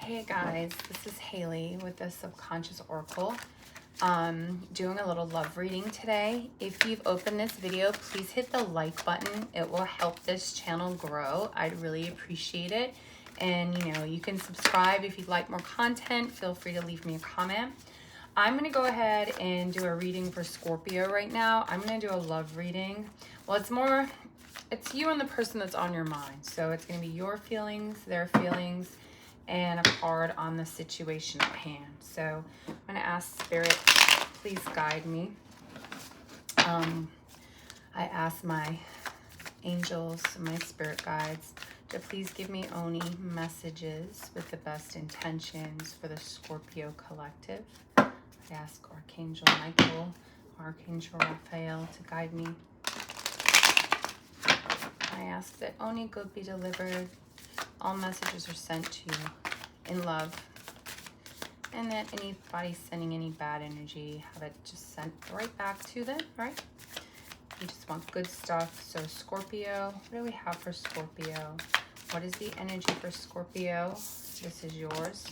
Hey guys, this is Haley with the Subconscious Oracle. Doing a little love reading today. If you've opened this video, please hit the like button. It will help this channel grow. I'd really appreciate it. And you can subscribe if you'd like more content. Feel free to leave me a comment. I'm going to go ahead and do a reading for Scorpio right now. I'm going to do a love reading. Well, it's you and the person that's on your mind. So it's going to be your feelings, their feelings, and a card on the situation at hand. So I'm going to ask Spirit, please guide me. I ask my angels, my spirit guides, to please give me only messages with the best intentions for the Scorpio collective. I ask Archangel Michael, Archangel Raphael to guide me. I ask that only good be delivered. All messages are sent to you in love. And that anybody sending any bad energy, have it just sent right back to them, right? You just want good stuff. So Scorpio, what do we have for Scorpio? What is the energy for Scorpio? This is yours.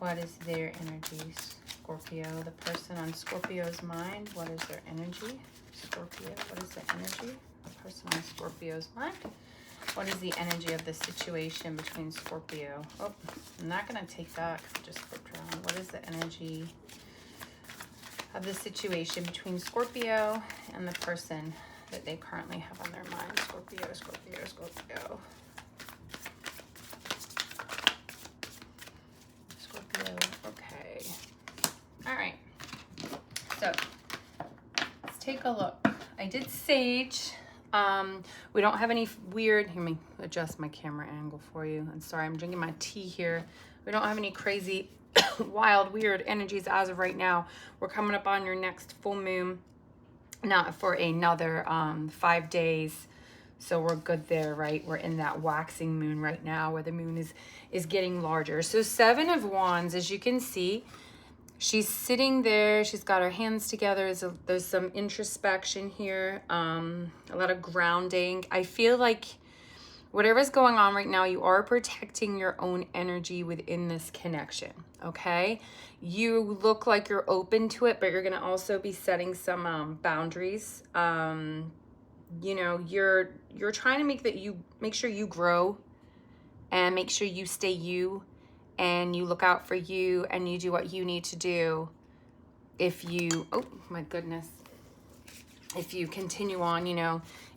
What is their energy? Scorpio, the person on Scorpio's mind, what is their energy? Scorpio, what is the energy? The person on Scorpio's mind. What is the energy of the situation between Scorpio? Oh, I'm not going to take that because it just flipped around. What is the energy of the situation between Scorpio and the person that they currently have on their mind? Scorpio, Scorpio, Scorpio. Scorpio, okay. All right. So, let's take a look. I did Sage. We don't have any weird, let me adjust my camera angle for you. I'm sorry, I'm drinking my tea here. We don't have any crazy, wild, weird energies as of right now. We're coming up on your next full moon, not for another 5 days. So we're good there, right? We're in that waxing moon right now where the moon is getting larger. So 7 of Wands, as you can see, she's sitting there. She's got her hands together. There's some introspection here, a lot of grounding. I feel like whatever's going on right now, you are protecting your own energy within this connection, okay? You look like you're open to it, but you're going to also be setting some boundaries. You're trying to make sure you grow and make sure you stay you. And you look out for you and you do what you need to do if you, oh my goodness, if you continue on,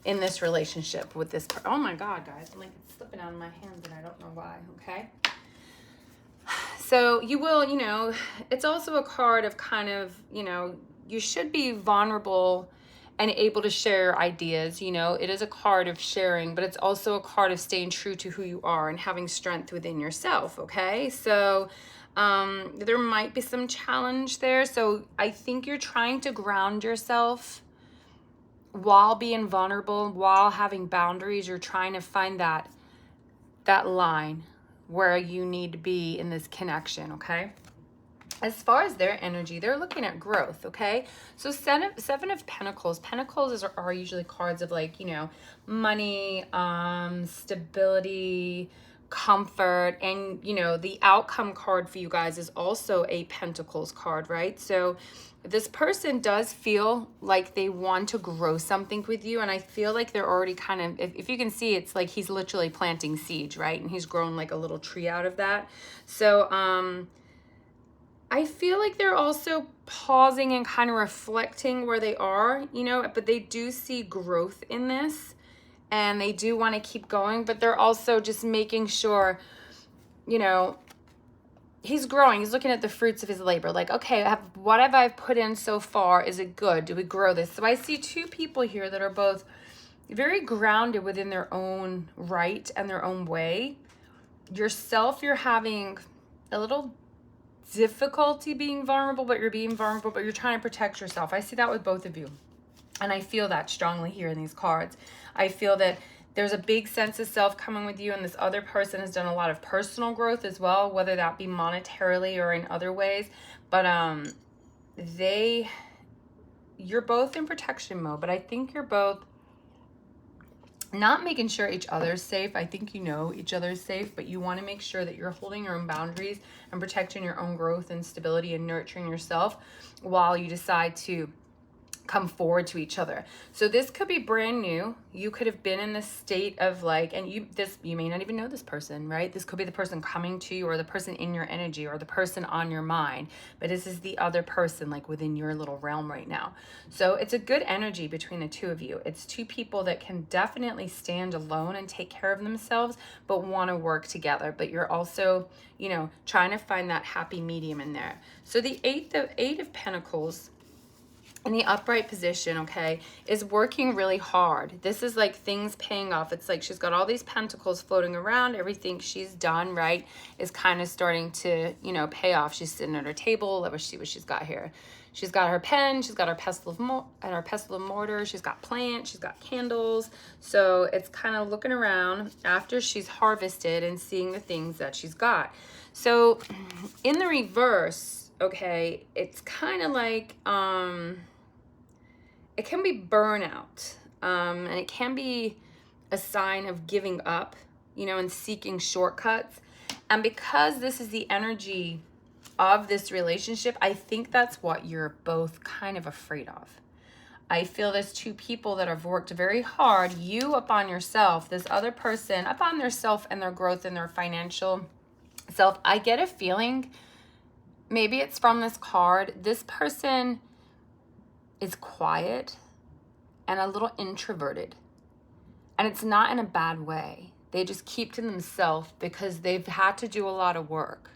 in this relationship with this, oh my God, guys, I'm like, it's slipping out of my hands and I don't know why, okay? So you will, it's also a card of kind of, you should be vulnerable and able to share ideas. It is a card of sharing, but it's also a card of staying true to who you are and having strength within yourself, okay? So there might be some challenge there. So I think you're trying to ground yourself while being vulnerable, while having boundaries. You're trying to find that line where you need to be in this connection, okay? As far as their energy, they're looking at growth, okay? So 7 of Pentacles. Pentacles are usually cards of like, money, stability, comfort. And, the outcome card for you guys is also a Pentacles card, right? So this person does feel like they want to grow something with you. And I feel like they're already kind of, if you can see, it's like he's literally planting seeds, right? And he's grown like a little tree out of that. So, I feel like they're also pausing and kind of reflecting where they are, but they do see growth in this and they do want to keep going, but they're also just making sure, he's growing. He's looking at the fruits of his labor. Like, okay, what have I put in so far? Is it good? Do we grow this? So I see 2 people here that are both very grounded within their own right and their own way. Yourself, you're having a little difficulty being vulnerable, but you're being vulnerable, but you're trying to protect yourself. I see that with both of you. And I feel that strongly here in these cards. I feel that there's a big sense of self coming with you, and this other person has done a lot of personal growth as well, whether that be monetarily or in other ways. But you're both in protection mode, but I think you're both not making sure each other's safe. I think you know each other's safe, but you want to make sure that you're holding your own boundaries and protecting your own growth and stability and nurturing yourself while you decide to come forward to each other. So this could be brand new. You could have been in this state of like, and you may not even know this person, right? This could be the person coming to you, or the person in your energy, or the person on your mind, but this is the other person like within your little realm right now. So it's a good energy between the two of you. It's two people that can definitely stand alone and take care of themselves, but want to work together. But you're also, you know, trying to find that happy medium in there. So the eight of Pentacles in the upright position, okay, is working really hard. This is like things paying off. It's like she's got all these pentacles floating around. Everything she's done, right, is kind of starting to, you know, pay off. She's sitting at her table. Let's see what she's got here. She's got her pen. She's got her pestle of mortar. She's got plants. She's got candles. So it's kind of looking around after she's harvested and seeing the things that she's got. So in the reverse, okay, it's kind of like, it can be burnout, and it can be a sign of giving up, you know, and seeking shortcuts. And because this is the energy of this relationship, I think that's what you're both kind of afraid of. I feel there's two people that have worked very hard, you upon yourself, this other person upon their self and their growth and their financial self. I get a feeling, maybe it's from this card, this person is quiet and a little introverted. And it's not in a bad way. They just keep to themselves because they've had to do a lot of work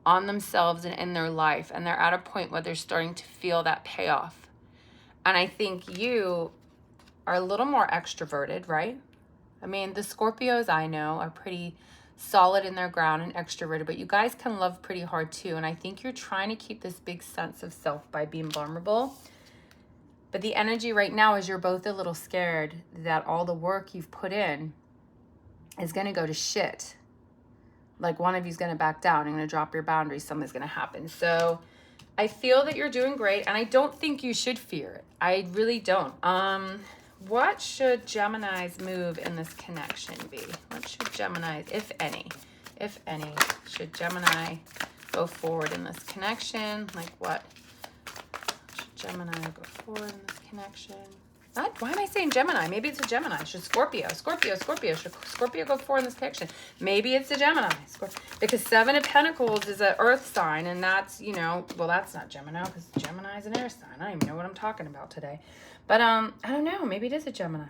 on themselves and in their life. And they're at a point where they're starting to feel that payoff. And I think you are a little more extroverted, right? I mean, the Scorpios I know are pretty solid in their ground and extroverted, but you guys can love pretty hard too. And I think you're trying to keep this big sense of self by being vulnerable. But the energy right now is you're both a little scared that all the work you've put in is going to go to shit. Like one of you's going to back down. You're going to drop your boundaries. Something's going to happen. So I feel that you're doing great. And I don't think you should fear it. I really don't. What should Gemini's move in this connection be? What should Gemini, if any, should Gemini go forward in this connection? Like what? Gemini go forward in this connection. Why am I saying Gemini? Maybe it's a Gemini. Should Scorpio. Should Scorpio go forward in this connection? Maybe it's a Gemini. Because 7 of Pentacles is an earth sign, and that's, you know, well, that's not Gemini because Gemini is an air sign. I don't even know what I'm talking about today. But I don't know. Maybe it is a Gemini.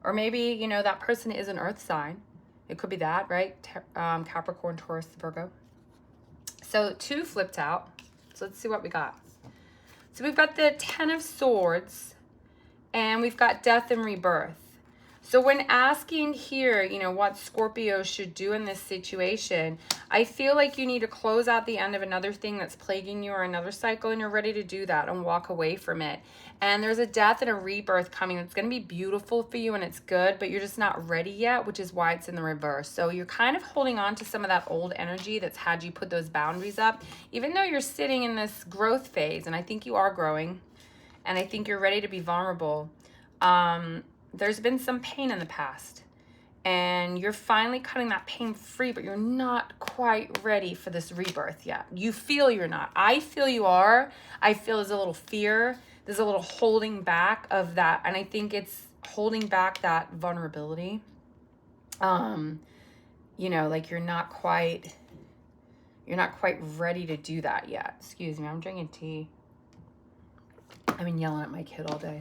Or maybe, you know, that person is an earth sign. It could be that, right? Capricorn, Taurus, Virgo. So 2 flipped out. So let's see what we got. So we've got the 10 of Swords, and we've got death and rebirth. So when asking here, you know, what Scorpio should do in this situation, I feel like you need to close out the end of another thing that's plaguing you or another cycle, and you're ready to do that and walk away from it. And there's a death and a rebirth coming. It's going to be beautiful for you and it's good, but you're just not ready yet, which is why it's in the reverse. So you're kind of holding on to some of that old energy that's had you put those boundaries up, even though you're sitting in this growth phase, and I think you are growing, and I think you're ready to be vulnerable. There's been some pain in the past, and you're finally cutting that pain free, but you're not quite ready for this rebirth yet. You feel you're not. I feel you are. I feel there's a little fear. There's a little holding back of that, and I think it's holding back that vulnerability. You know, like you're not quite ready to do that yet. Excuse me, I'm drinking tea. I've been yelling at my kid all day.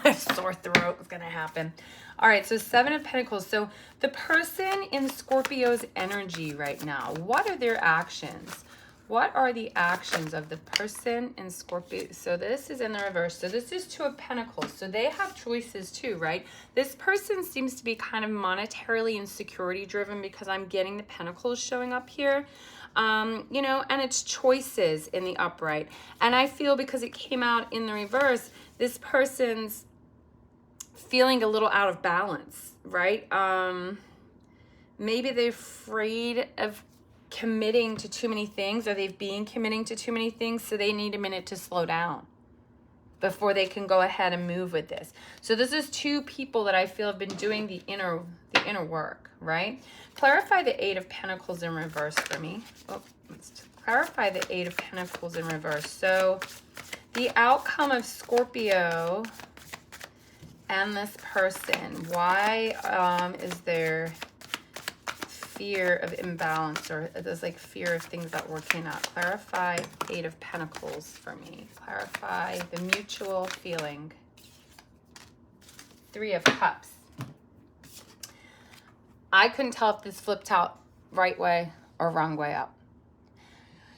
My sore throat is going to happen. All right, so 7 of Pentacles. So the person in Scorpio's energy right now, what are their actions? What are the actions of the person in Scorpio? So this is in the reverse. So this is 2 of Pentacles. So they have choices too, right? This person seems to be kind of monetarily and security driven because I'm getting the Pentacles showing up here. You know, and it's choices in the upright. And I feel because it came out in the reverse, this person's feeling a little out of balance, right? Maybe they're afraid of committing to too many things, or they've been committing to too many things, so they need a minute to slow down. before they can go ahead and move with this. So this is two people that I feel have been doing the inner work, right? Clarify the Eight of Pentacles in reverse for me. Oh, let's clarify the Eight of Pentacles in reverse. So the outcome of Scorpio and this person, why is there fear of imbalance, or there's like fear of things that working out? Clarify Eight of Pentacles for me. Clarify the mutual feeling. Three of Cups. I couldn't tell if this flipped out right way or wrong way up.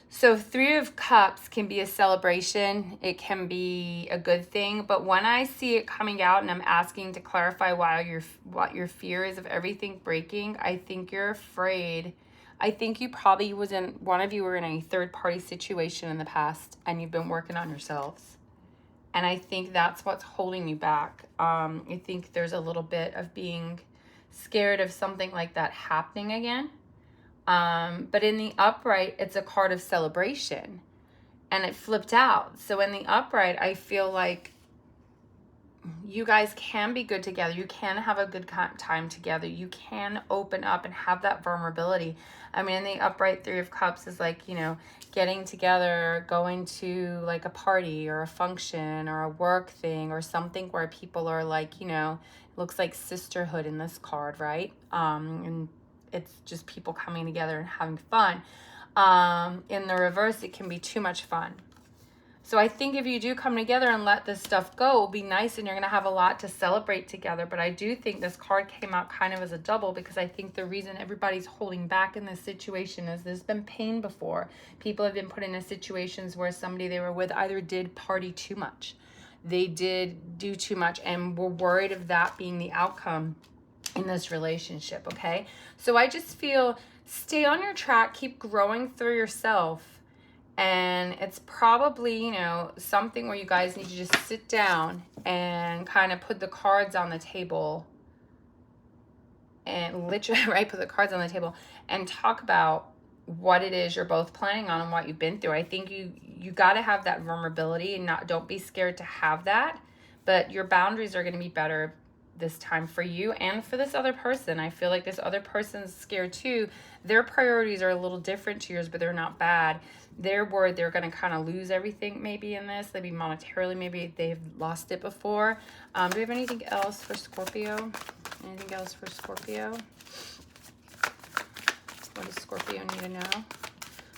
So Three of Cups can be a celebration. It can be a good thing. But when I see it coming out and I'm asking to clarify what your fear is of everything breaking, I think you're afraid. I think you probably one of you were in a third-party situation in the past and you've been working on yourselves. And I think that's what's holding you back. I think there's a little bit of being scared of something like that happening again. But in the upright, it's a card of celebration and it flipped out. So in the upright, I feel like you guys can be good together. You can have a good time together. You can open up and have that vulnerability. I mean, in the upright, Three of Cups is like, you know, getting together, going to like a party or a function or a work thing or something where people are like, you know, it looks like sisterhood in this card, right? And it's just people coming together and having fun. In the reverse, it can be too much fun. So I think if you do come together and let this stuff go, it'll be nice and you're going to have a lot to celebrate together. But I do think this card came out kind of as a double, because I think the reason everybody's holding back in this situation is there's been pain before. People have been put into situations where somebody they were with either did party too much. They did do too much and were worried of that being the outcome in this relationship, okay? So I just feel stay on your track, keep growing through yourself. And it's probably, you know, something where you guys need to just sit down and kind of put the cards on the table and literally, right, put the cards on the table and talk about what it is you're both planning on and what you've been through. I think you got to have that vulnerability and don't be scared to have that, but your boundaries are going to be better this time for you and for this other person. I feel like this other person's scared too. Their priorities are a little different to yours, but they're not bad. They're worried they're going to kind of lose everything maybe in this. Maybe monetarily, maybe they've lost it before. Do we have anything else for Scorpio? Anything else for Scorpio? What does Scorpio need to know?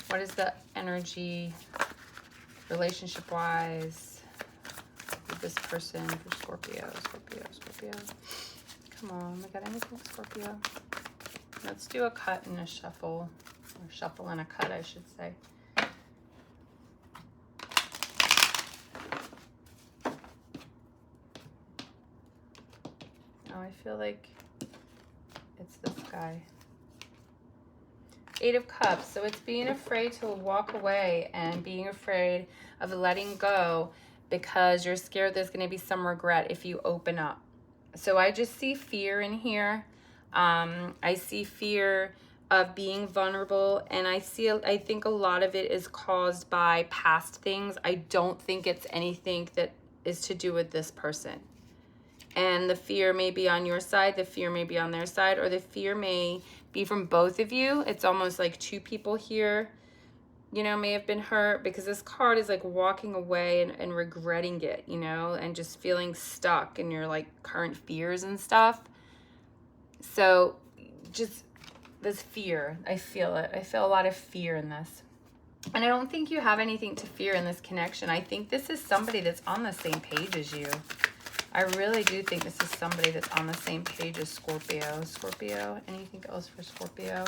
What is the energy relationship-wise with this person for Scorpio? Scorpio. Come on, we got anything Scorpio? Let's do a cut and a shuffle. Or shuffle and a cut, I should say. Oh, I feel like it's this guy. Eight of Cups. So it's being afraid to walk away and being afraid of letting go because you're scared there's going to be some regret if you open up. So I just see fear in here. I see fear of being vulnerable, and I think a lot of it is caused by past things. I don't think it's anything that is to do with this person. And the fear may be on your side, the fear may be on their side, or the fear may be from both of you. It's almost like two people here, you know, may have been hurt, because this card is like walking away and regretting it, you know, and just feeling stuck in your like current fears and stuff. So just this fear, I feel it. I feel a lot of fear in this. And I don't think you have anything to fear in this connection. I think this is somebody that's on the same page as you. I really do think this is somebody that's on the same page as Scorpio. Scorpio, anything else for Scorpio?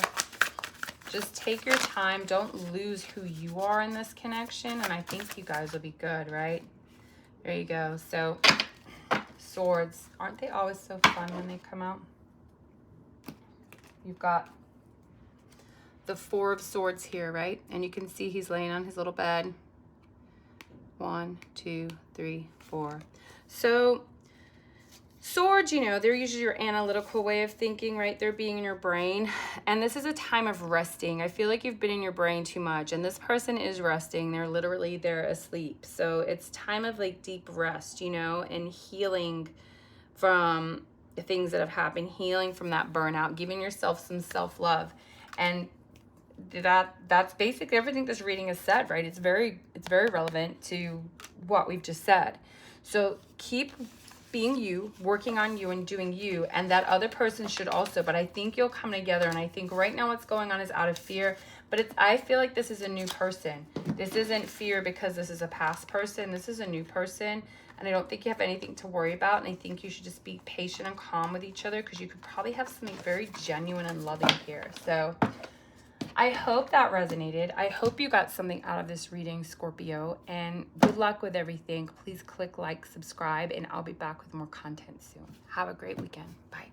Just take your time. Don't lose who you are in this connection. And I think you guys will be good, right? There you go. So, swords. Aren't they always so fun when they come out? You've got the Four of Swords here, right? And you can see he's laying on his little bed. 1, 2, 3, 4. So Swords, you know, they're usually your analytical way of thinking, right? They're being in your brain. And this is a time of resting. I feel like you've been in your brain too much. And this person is resting. They're asleep. So it's time of like deep rest, you know, and healing from the things that have happened, healing from that burnout, giving yourself some self-love. And that's basically everything this reading has said, right? It's very relevant to what we've just said. So keep being you, working on you and doing you, and that other person should also. But I think you'll come together, and I think right now what's going on is out of fear, but I feel like this is a new person. This isn't fear because this is a past person. This is a new person, and I don't think you have anything to worry about, and I think you should just be patient and calm with each other, because you could probably have something very genuine and loving here. So I hope that resonated. I hope you got something out of this reading, Scorpio, and good luck with everything. Please click like, subscribe, and I'll be back with more content soon. Have a great weekend. Bye.